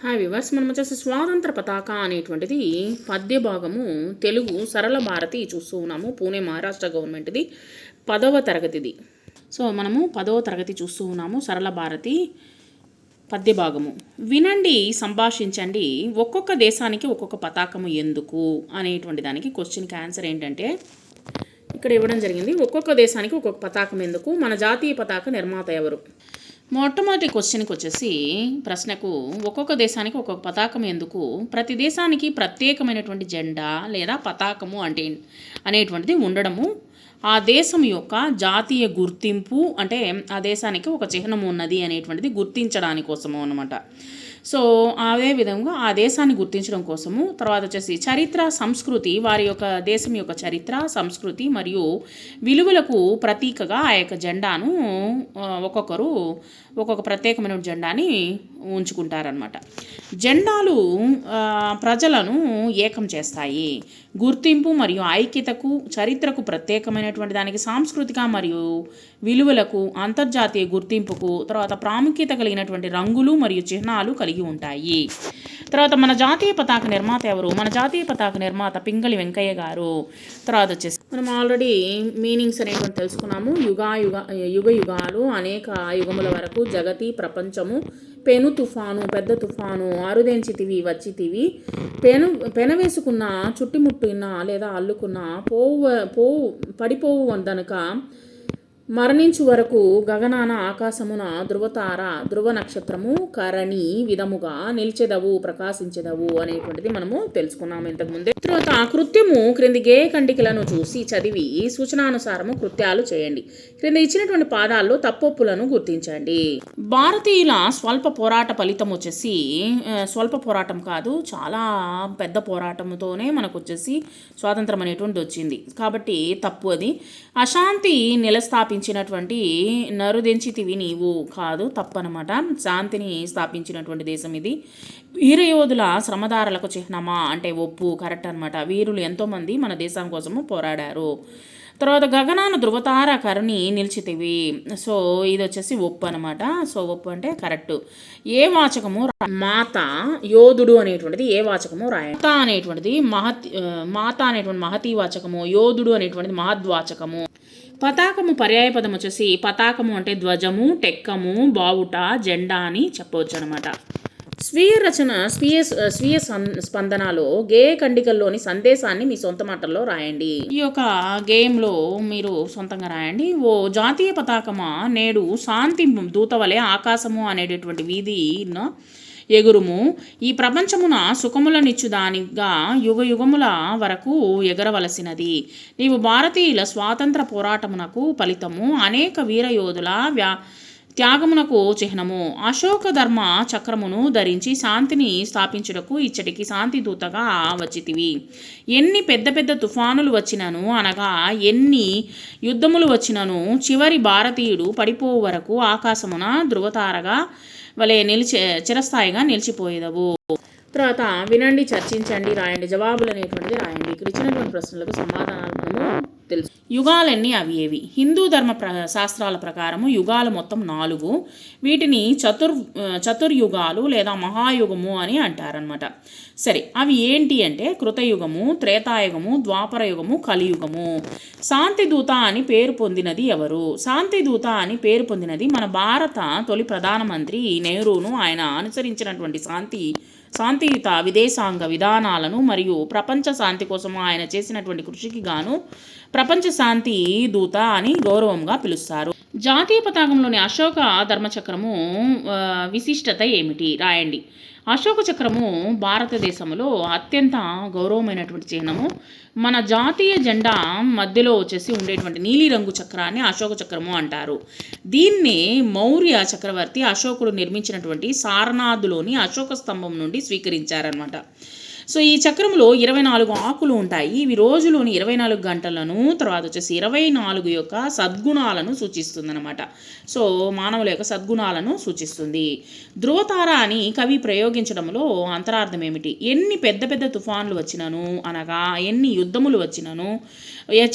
Hi viewers, మనం వచ్చేసి స్వాతంత్ర పతాక అనేటువంటిది పద్య భాగము తెలుగు సరళ భారతి చూస్తూ ఉన్నాము. పూణే మహారాష్ట్ర గవర్నమెంట్ది 10వ తరగతిది. సో మనము 10వ తరగతి చూస్తూ ఉన్నాము. సరళ భారతి పద్య భాగము. వినండి, సంభాషించండి. ఒక్కొక్క దేశానికి ఒక్కొక్క పతాకము ఎందుకు అనేటువంటి దానికి క్వశ్చన్కి ఆన్సర్ ఏంటంటే ఇక్కడ ఇవ్వడం జరిగింది. ఒక్కొక్క దేశానికి ఒక్కొక్క పతాకం ఎందుకు, మన జాతీయ పతాక నిర్మాత ఎవరు. మొట్టమొదటి క్వశ్చన్కి వచ్చేసి ప్రశ్నకు ఒక్కొక్క దేశానికి ఒక్కొక్క పతాకం ఎందుకు, ప్రతి దేశానికి ప్రత్యేకమైనటువంటి జెండా లేదా పతాకము అంటే అనేటువంటిది ఉండడము ఆ దేశం యొక్క జాతీయ గుర్తింపు, అంటే ఆ దేశానికి ఒక చిహ్నం ఉన్నది అనేటువంటిది గుర్తించడానికి కోసము అన్నమాట. సో అదే విధంగా ఆ దేశాన్ని గుర్తించడం కోసము. తర్వాత వచ్చేసి చరిత్ర, సంస్కృతి, వారి యొక్క దేశం యొక్క చరిత్ర, సంస్కృతి మరియు విలువలకు ప్రతీకగా ఆ యొక్క జెండాను ఒక్కొక్కరు ఒక్కొక్క ప్రత్యేకమైన జెండాని ఉంచుకుంటారనమాట. జెండాలు ప్రజలను ఏకం చేస్తాయి. గుర్తింపు మరియు ఐక్యతకు, చరిత్రకు ప్రత్యేకమైనటువంటి దానికి, సాంస్కృతిక మరియు విలువలకు, అంతర్జాతీయ గుర్తింపుకు, తర్వాత ప్రాముఖ్యత కలిగినటువంటి రంగులు మరియు చిహ్నాలు కలిగి ఉంటాయి. తర్వాత మన జాతీయ పతాక నిర్మాత ఎవరు, మన జాతీయ పతాక నిర్మాత పింగళి వెంకయ్య గారు. తర్వాత వచ్చేసి మనం ఆల్రెడీ మీనింగ్స్ అనేటువంటి తెలుసుకున్నాము. యుగాలు, అనేక యుగముల వరకు, జగతి, ప్రపంచము, పెను తుఫాను, పెద్ద తుఫాను, అరుదెంచితివి వచ్చితివి, పెనవేసుకున్న, చుట్టుముట్టున్న లేదా అల్లుకున్న, పడిపోవు వందనక మరణించు వరకు, గగనాన ఆకాశమున ధృవతార, ధృవ నక్షత్రము, కరణి విధముగా నిలిచెదవు, ప్రకాశించెదవు అనేటువంటిది మనము తెలుసుకున్నాము ఇంతకుముందే. తర్వాత కృత్యము క్రింది గేయ ఖండికలను చూసి చదివి సూచనానుసారము కృత్యాలు చేయండి. క్రింద ఇచ్చినటువంటి పాదాల్లో తప్పొప్పులను గుర్తించండి. భారతీయుల స్వల్ప పోరాట ఫలితం వచ్చేసి, స్వల్ప పోరాటం కాదు, చాలా పెద్ద పోరాటంతోనే మనకు వచ్చేసి స్వాతంత్రం అనేటువంటి వచ్చింది కాబట్టి తప్పు అది. అశాంతి నెలస్థాపించినటువంటి నరుదెంచితివి నీవు కాదు, తప్పనమాట. శాంతిని స్థాపించినటువంటి దేశం ఇది. వీరయోధుల శ్రమదారులకు చిహ్నమా అంటే ఒప్పు, కరెక్ట్ అనమాట. వీరులు ఎంతోమంది మన దేశం కోసము పోరాడారు. తర్వాత గగనాన ధృవతార కరుణి నిలిచితివి, సో ఇది వచ్చేసి ఒప్పు అనమాట. సో ఒప్పు అంటే కరెక్ట్. ఏ వాచకము మాత, యోధుడు అనేటువంటిది ఏ వాచకము రాయ. మాత అనేటువంటి మహతీ వాచకము, యోధుడు అనేటువంటిది మహద్వాచకము. పతాకము పర్యాయ పదం వచ్చేసి పతాకము అంటే ధ్వజము, టెక్కము, బావుట, జెండా అని చెప్పవచ్చు అనమాట. స్వీయ రచన, స్వీయ స్పందనలో గేయ ఖండికల్లోని సందేశాన్ని మీ సొంత మాటల్లో రాయండి. ఈ యొక్క గేయంలో మీరు సొంతంగా రాయండి. ఓ జాతీయ పతాకమా, నేడు శాంతి దూతవలే ఆకాశము అనేటటువంటి వీధిన ఎగురుము, ఈ ప్రపంచమున సుఖములనిచ్చుదానిగా యుగముల వరకు ఎగరవలసినది. నీవు భారతీయుల స్వాతంత్ర పోరాటమునకు ఫలితము, అనేక వీరయోధుల త్యాగమునకు చిహ్నము. అశోక ధర్మ చక్రమును ధరించి శాంతిని స్థాపించుటకు ఇచ్చటికి శాంతి దూతగా వచ్చితివి. ఎన్ని పెద్ద పెద్ద తుఫానులు వచ్చినను, అనగా ఎన్ని యుద్ధములు వచ్చినను, చివరి భారతీయుడు పడిపోవు వరకు ఆకాశమున ధృవతారగా వలె చిరస్థాయిగా నిలిచిపోయేదవు. తర్వాత వినండి, చర్చించండి, రాయండి. జవాబులు అనేటువంటిది రాయండి. ఇక్కడ ఇచ్చినటువంటి ప్రశ్నలకు సమాధానాలు మనము తెలుసు. యుగాలన్నీ అవి ఏవి? హిందూ ధర్మ శాస్త్రాల ప్రకారము యుగాలు మొత్తం 4. వీటిని చతుర్యుగాలు లేదా మహాయుగము అని అంటారనమాట. సరే, అవి ఏంటి అంటే కృతయుగము, త్రేతాయుగము, ద్వాపరయుగము, కలియుగము. శాంతిదూత అని పేరు పొందినది ఎవరు? శాంతిదూత అని పేరు పొందినది మన భారత తొలి ప్రధానమంత్రి నెహ్రూను. ఆయన అనుసరించినటువంటి శాంతియుత విదేశాంగ విధానాలను మరియు ప్రపంచ శాంతి కోసం ఆయన చేసినటువంటి కృషికి గాను ప్రపంచ శాంతి దూత అని గౌరవంగా పిలుస్తారు. జాతీయ పతాకంలోని అశోక ధర్మచక్రము విశిష్టత ఏమిటి? రాయండి. అశోక చక్రము భారతదేశంలో అత్యంత గౌరవమైనటువంటి చిహ్నము. మన జాతీయ జెండా మధ్యలో వచ్చేసి ఉండేటువంటి నీలిరంగు చక్రాన్ని అశోక చక్రము అంటారు. దీన్ని మౌర్య చక్రవర్తి అశోకుడు నిర్మించినటువంటి సారనాథ్లోని అశోక స్తంభం నుండి స్వీకరించారనమాట. సో ఈ చక్రంలో 24 ఆకులు ఉంటాయి. ఇవి రోజులోని 24 గంటలను, తర్వాత వచ్చేసి 24 యొక్క సద్గుణాలను సూచిస్తుందన్నమాట. సో మానవుల యొక్క సద్గుణాలను సూచిస్తుంది. ధ్రువతార అని కవి ప్రయోగించడంలో అంతరార్థం ఏమిటి? ఎన్ని పెద్ద పెద్ద తుఫాన్లు వచ్చినను, అనగా ఎన్ని యుద్ధములు వచ్చినను,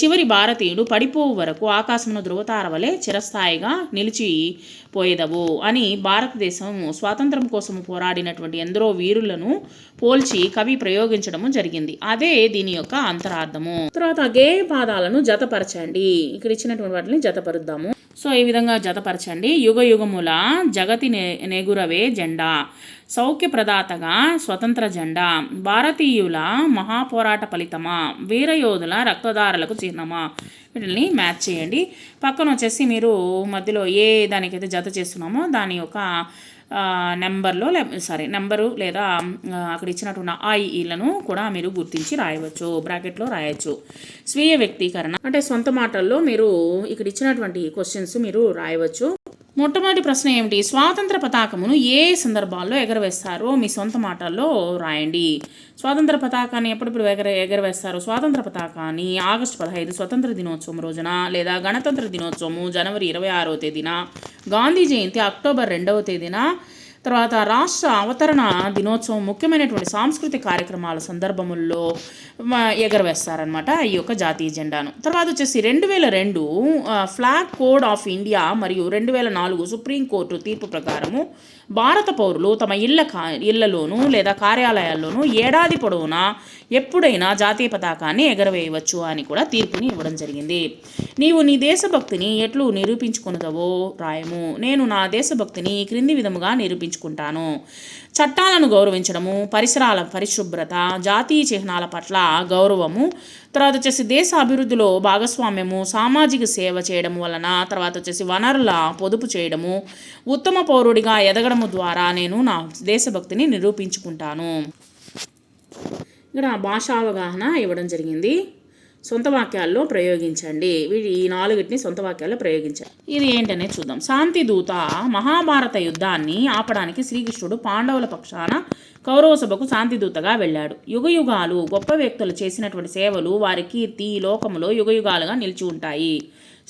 చివరి భారతీయుడు పడిపోవు వరకు ఆకాశమున ధ్రువతార వలె చిరస్థాయిగా నిలిచిపోయేదవు అని భారతదేశం స్వాతంత్రం కోసం పోరాడినటువంటి ఎందరో వీరులను పోల్చి కవి ప్రయోగించడము జరిగింది. అదే దీని యొక్క అంతరార్థము. తర్వాత గేయ పాదాలను జతపరచండి. ఇక్కడ ఇచ్చినటువంటి వాటిని జతపరుద్దాము. సో ఈ విధంగా జతపరచండి. యుగ యుగముల జగతి నెగురవే జెండా, సౌఖ్య ప్రదాతగా స్వతంత్ర జెండా, భారతీయుల మహాపోరాట ఫలితమా, వీరయోధుల రక్తధారలకు చిహ్నమా. వీటిని మ్యాచ్ చేయండి. పక్కన వచ్చేసి మీరు మధ్యలో ఏ దానికైతే జత చేస్తున్నామో దాని యొక్క నెంబరు లేదా అక్కడ ఇచ్చినటువంటి ఈలను కూడా మీరు గుర్తించి రాయవచ్చు, బ్రాకెట్లో రాయవచ్చు. స్వీయ వ్యక్తీకరణ అంటే సొంత మాటల్లో మీరు ఇక్కడ ఇచ్చినటువంటి క్వశ్చన్స్ మీరు రాయవచ్చు. మొట్టమొదటి ప్రశ్న ఏమిటి? స్వాతంత్ర పతాకమును ఏ సందర్భాల్లో ఎగరవేస్తారో మీ సొంత మాటల్లో రాయండి. స్వాతంత్ర పతాకాన్ని ఎప్పుడప్పుడు ఎగరవేస్తారు? స్వాతంత్ర పతాకాన్ని ఆగస్టు 15 స్వతంత్ర దినోత్సవం రోజున, లేదా గణతంత్ర దినోత్సవము జనవరి 26వ తేదీన, గాంధీ జయంతి అక్టోబర్ 2వ తేదీన, తర్వాత రాష్ట్ర అవతరణ దినోత్సవం ముఖ్యమైనటువంటి సాంస్కృతిక కార్యక్రమాల సందర్భముల్లో ఎగరవేస్తారనమాట ఈ యొక్క జాతీయ జెండాను. తర్వాత వచ్చేసి 2002 ఫ్లాగ్ కోడ్ ఆఫ్ ఇండియా మరియు 2004 సుప్రీంకోర్టు తీర్పు ప్రకారము భారత పౌరులు తమ ఇళ్లలోనూ లేదా కార్యాలయాల్లోనూ ఏడాది పొడవునా ఎప్పుడైనా జాతీయ పతాకాన్ని ఎగరవేయవచ్చు అని కూడా తీర్పుని ఇవ్వడం జరిగింది. నీవు నీ దేశభక్తిని ఎట్లు నిరూపించుకున్నదవో రాయము. నేను నా దేశభక్తిని క్రింది విధముగా నిరూపించుకుంటాను. చట్టాలను గౌరవించడము, పరిసరాల పరిశుభ్రత, జాతీయ చిహ్నాల పట్ల గౌరవము, తర్వాత వచ్చేసి దేశ అభివృద్ధిలో భాగస్వామ్యము, సామాజిక సేవ చేయడం వలన, తర్వాత వచ్చేసి వనరుల పొదుపు చేయడము, ఉత్తమ పౌరుడిగా ఎదగడము ద్వారా నేను నా దేశభక్తిని నిరూపించుకుంటాను. ఇక్కడ భాషావగాహన ఇవ్వడం జరిగింది. సొంత వాక్యాల్లో ప్రయోగించండి. ఈ 4 సొంత వాక్యాల్లో ప్రయోగించండి. ఇది ఏంటనేది చూద్దాం. శాంతి దూత మహాభారత యుద్ధాన్ని ఆపడానికి శ్రీకృష్ణుడు పాండవుల పక్షాన కౌరవ సభకు శాంతిదూతగా వెళ్ళాడు. యుగయుగాలు గొప్ప వ్యక్తులు చేసినటువంటి సేవలు వారి కీర్తి ఈ లోకంలో యుగయుగాలుగా నిలిచి ఉంటాయి.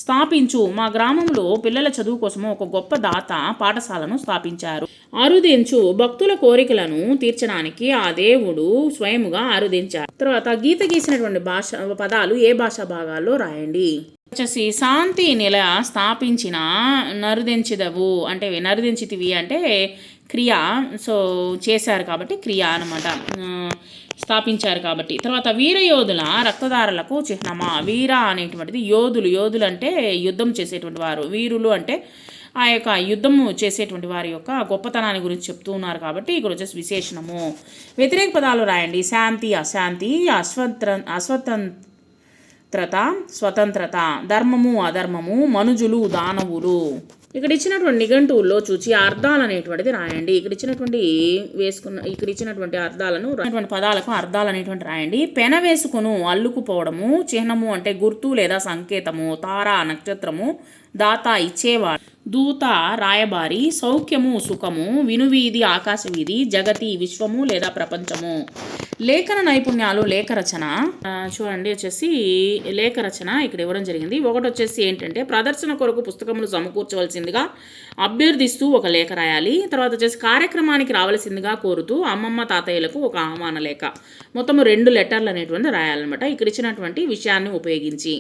స్థాపించు. మా గ్రామంలో పిల్లల చదువు కోసం ఒక గొప్ప దాత పాఠశాలను స్థాపించారు. అరుదించు. భక్తుల కోరికలను తీర్చడానికి ఆ దేవుడు స్వయముగా అరుదించారు. తర్వాత గీత గీసినటువంటి పదాలు ఏ భాషా భాగాల్లో రాయండి. వచ్చేసి శాంతి నెల స్థాపించిన నరుదించిదవు అంటే నరుదించితివి అంటే క్రియ. సో చేశారు కాబట్టి క్రియ అనమాట, స్థాపించారు కాబట్టి. తర్వాత వీరయోధుల రక్తధారలకు చిహ్నమా. వీర అనేటువంటిది యోధులు అంటే యుద్ధం చేసేటువంటి వారు, వీరులు అంటే ఆ యొక్క యుద్ధము చేసేటువంటి వారి యొక్క గొప్పతనాన్ని గురించి చెప్తూ ఉన్నారు కాబట్టి ఇక్కడ వచ్చేసి విశేషణము. వ్యతిరేక పదాలు రాయండి. శాంతి, అశాంతి, అస్వతంత్రత, స్వతంత్రత, ధర్మము, అధర్మము, మనుజులు, దానవులు. ఇక్కడ ఇచ్చినటువంటి నిఘంటువుల్లో చూచి అర్థాలు అనేటువంటిది రాయండి. ఇక్కడ ఇచ్చినటువంటి అర్థాలను పదాలకు అర్థాలు అనేటువంటి రాయండి. పెన వేసుకును అల్లుకుపోవడము, చిహ్నము అంటే గుర్తు లేదా సంకేతము, తార నక్షత్రము, దాత ఇచ్చేవాడు, దూత రాయబారి, సౌఖ్యము సుఖము, వినువీధి ఆకాశవీధి, జగతి విశ్వము లేదా ప్రపంచము. లేఖన నైపుణ్యాలు లేఖ రచన చూడండి. వచ్చేసి లేఖ రచన ఇక్కడ ఇవ్వడం జరిగింది. ఒకటి వచ్చేసి ఏంటంటే ప్రదర్శన కొరకు పుస్తకములు సమకూర్చవలసిందిగా అభ్యర్థిస్తూ ఒక లేఖ రాయాలి. తర్వాత వచ్చేసి కార్యక్రమానికి రావాల్సిందిగా కోరుతూ అమ్మమ్మ తాతయ్యలకు ఒక ఆహ్వాన లేఖ. మొత్తం 2 లెటర్లు అనేటువంటి రాయాలన్నమాట ఇక్కడ ఇచ్చినటువంటి విషయాన్ని ఉపయోగించి.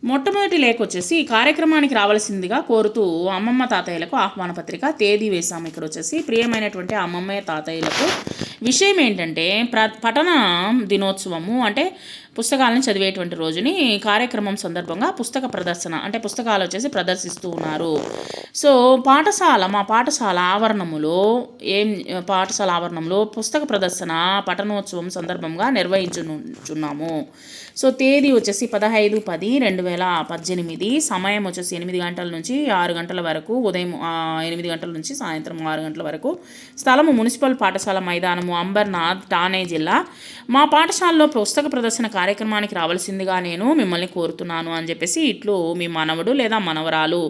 మొట్టమొదటి లేఖ వచ్చేసి కార్యక్రమానికి రావాల్సిందిగా కోరుతూ అమ్మమ్మ తాతయ్యలకు ఆహ్వాన పత్రిక, తేదీ వేసాము. ఇక్కడ వచ్చేసి ప్రియమైనటువంటి అమ్మమ్మ తాతయ్యలకు విషయం ఏంటంటే పఠన దినోత్సవము అంటే పుస్తకాలను చదివేటువంటి రోజుని కార్యక్రమం సందర్భంగా పుస్తక ప్రదర్శన అంటే పుస్తకాలు వచ్చేసి ప్రదర్శిస్తూ ఉన్నారు. సో మా పాఠశాల ఆవరణంలో పుస్తక ప్రదర్శన పఠనోత్సవం సందర్భంగా నిర్వహించున్నాము. సో తేదీ వచ్చేసి 15/10/2018, సమయం వచ్చేసి 8 గంటల నుంచి 6 గంటల వరకు, ఉదయం 8 గంటల నుంచి సాయంత్రం 6 గంటల వరకు. స్థలము మున్సిపల్ పాఠశాల మైదానం స్థలము అంబర్నాథ్, ఠానే జిల్లా. మా పాఠశాలలో పుస్తక ప్రదర్శన కార్యక్రమానికి రావాల్సిందిగా నేను మిమ్మల్ని కోరుతున్నాను అని చెప్పేసి ఇట్లు మీ మనవడు లేదా మనవరాలు.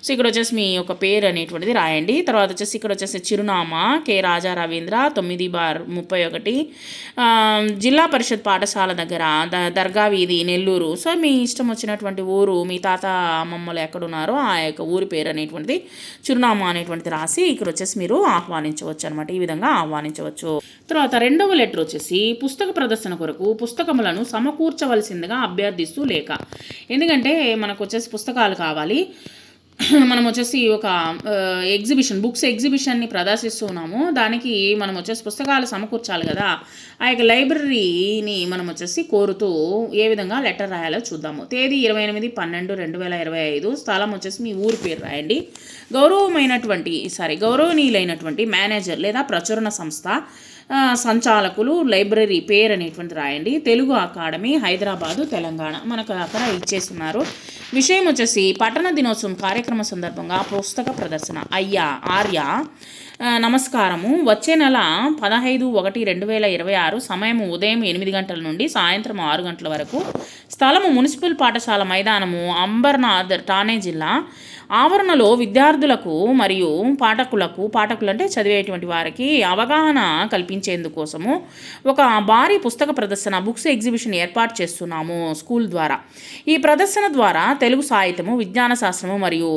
సో ఇక్కడ వచ్చేసి మీ యొక్క పేరు అనేటువంటిది రాయండి. తర్వాత వచ్చేసి ఇక్కడ వచ్చేసి చిరునామా కె రాజా రవీంద్ర 9/31 జిల్లా పరిషత్ పాఠశాల దగ్గర దర్గా వీధి నెల్లూరు. సో మీ ఇష్టం వచ్చినటువంటి ఊరు, మీ తాత అమ్మమ్మలు ఎక్కడున్నారో ఆ యొక్క ఊరి పేరు అనేటువంటిది చిరునామా అనేటువంటిది రాసి ఇక్కడ వచ్చేసి మీరు ఆహ్వానించవచ్చు అనమాట. ఈ విధంగా ఆహ్వానించవచ్చు. తర్వాత రెండవ లెటర్ వచ్చేసి పుస్తక ప్రదర్శన కొరకు పుస్తకములను సమకూర్చవలసిందిగా అభ్యర్థిస్తూ లేఖ. ఎందుకంటే మనకు వచ్చేసి పుస్తకాలు కావాలి, మనం వచ్చేసి ఒక బుక్స్ ఎగ్జిబిషన్ని ప్రదర్శిస్తున్నాము. దానికి మనం వచ్చేసి పుస్తకాలు సమకూర్చాలి కదా. ఆ యొక్క లైబ్రరీని మనం వచ్చేసి కోరుతూ ఏ విధంగా లెటర్ రాయాలో చూద్దాము. తేదీ 28/12/2025. స్థలం వచ్చేసి మీ ఊరి పేరు రాయండి. గౌరవనీయులైనటువంటి మేనేజర్ లేదా ప్రచురణ సంస్థ సంచాలకులు లైబ్రరీ పేరు అనేటువంటి రాయండి. తెలుగు అకాడమీ, హైదరాబాదు, తెలంగాణ. మనకు అక్కడ ఇచ్చేస్తున్నారు. విషయం వచ్చేసి పట్టణ దినోత్సవం కార్యక్రమం సందర్భంగా పుస్తక ప్రదర్శన. ఆర్య నమస్కారము. వచ్చే నెల 15/1/2026. సమయం ఉదయం 8 గంటల నుండి సాయంత్రం 6 గంటల వరకు. స్థలము మున్సిపల్ పాఠశాల మైదానము, అంబర్నాథ్, ఠానే జిల్లా. ఆవరణలో విద్యార్థులకు మరియు పాఠకులు అంటే చదివేటువంటి వారికి అవగాహన కల్పించేందుకోసము ఒక భారీ పుస్తక ప్రదర్శన బుక్స్ ఎగ్జిబిషన్ ఏర్పాటు చేస్తున్నాము స్కూల్ ద్వారా. ఈ ప్రదర్శన ద్వారా తెలుగు సాహిత్యము, విజ్ఞాన శాస్త్రము మరియు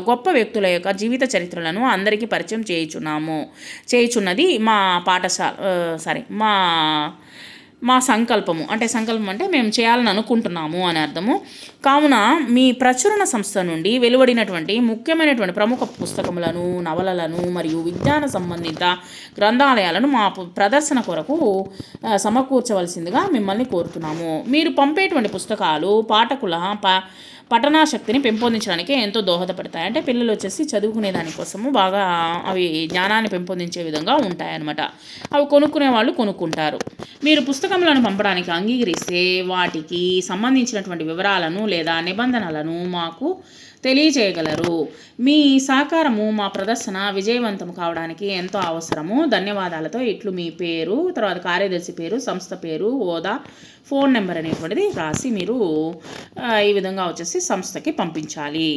గొప్ప వ్యక్తుల యొక్క జీవిత చరిత్రలను అందరికీ పరిచయం చేయుచున్నది మా మా సంకల్పము. సంకల్పం అంటే మేము చేయాలని అనుకుంటున్నాము అని అర్థము. కావున మీ ప్రచురణ సంస్థ నుండి వెలువడినటువంటి ముఖ్యమైనటువంటి ప్రముఖ పుస్తకములను, నవలలను మరియు విజ్ఞాన సంబంధిత గ్రంథాలయాలను మా ప్రదర్శన కొరకు సమకూర్చవలసిందిగా మిమ్మల్ని కోరుతున్నాము. మీరు పంపేటువంటి పుస్తకాలు పాఠకుల పఠనాశక్తిని పెంపొందించడానికి ఎంతో దోహదపడతాయి. అంటే పిల్లలు వచ్చేసి చదువుకునే దానికోసము బాగా అవి జ్ఞానాన్ని పెంపొందించే విధంగా ఉంటాయన్నమాట. అవి కొనుక్కునే వాళ్ళు కొనుక్కుంటారు. మీరు పుస్తకములను పంపడానికి అంగీకరిస్తే వాటికి సంబంధించినటువంటి వివరాలను లేదా నిబంధనలను మాకు తెలియజేయగలరు. మీ సహకారము మా ప్రదర్శన విజయవంతం కావడానికి ఎంతో అవసరము. ధన్యవాదాలతో ఇట్లు మీ పేరు, తర్వాత కార్యదర్శి పేరు, సంస్థ పేరు, హోదా, ఫోన్ నెంబర్ అనేటువంటిది రాసి మీరు ఈ విధంగా వచ్చేసి సంస్థకి పంపించాలి.